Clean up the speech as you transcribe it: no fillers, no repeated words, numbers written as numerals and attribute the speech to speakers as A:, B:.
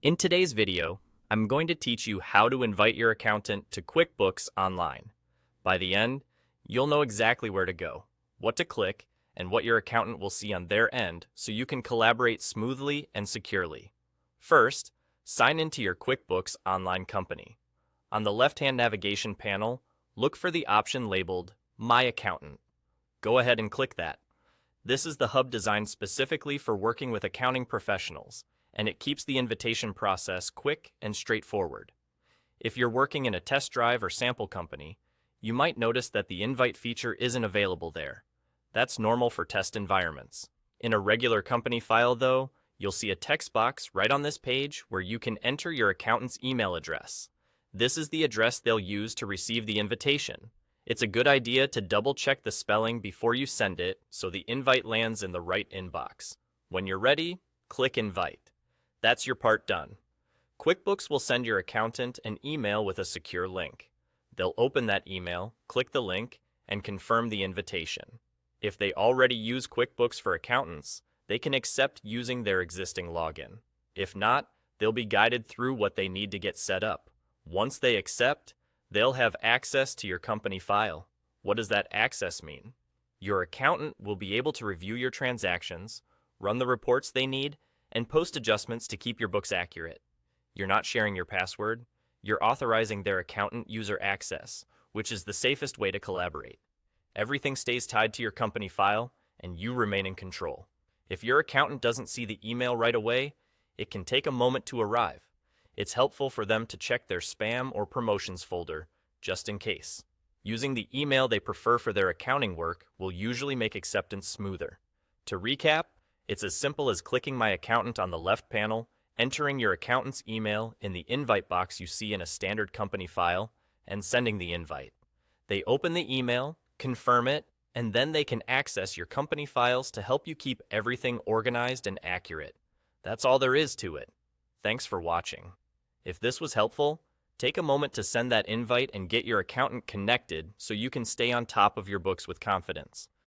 A: In today's video, I'm going to teach you how to invite your accountant to QuickBooks Online. By the end, you'll know exactly where to go, what to click, and what your accountant will see on their end so you can collaborate smoothly and securely. First, sign into your QuickBooks Online company. On the left-hand navigation panel, look for the option labeled My Accountant. Go ahead and click that. This is the hub designed specifically for working with accounting professionals, and it keeps the invitation process quick and straightforward. If you're working in a test drive or sample company, you might notice that the invite feature isn't available there. That's normal for test environments. In a regular company file, though, you'll see a text box right on this page where you can enter your accountant's email address. This is the address they'll use to receive the invitation. It's a good idea to double-check the spelling before you send it so the invite lands in the right inbox. When you're ready, click Invite. That's your part done. QuickBooks will send your accountant an email with a secure link. They'll open that email, click the link, and confirm the invitation. If they already use QuickBooks for accountants, they can accept using their existing login. If not, they'll be guided through what they need to get set up. Once they accept, they'll have access to your company file. What does that access mean? Your accountant will be able to review your transactions, run the reports they need, and post adjustments to keep your books accurate. You're not sharing your password. You're authorizing their accountant user access, which is the safest way to collaborate. Everything stays tied to your company file, and you remain in control. If your accountant doesn't see the email right away, it can take a moment to arrive. It's helpful for them to check their spam or promotions folder, just in case. Using the email they prefer for their accounting work will usually make acceptance smoother. To recap, it's as simple as clicking My Accountant on the left panel, entering your accountant's email in the invite box you see in a standard company file, and sending the invite. They open the email, confirm it, and then they can access your company files to help you keep everything organized and accurate. That's all there is to it. Thanks for watching. If this was helpful, take a moment to send that invite and get your accountant connected so you can stay on top of your books with confidence.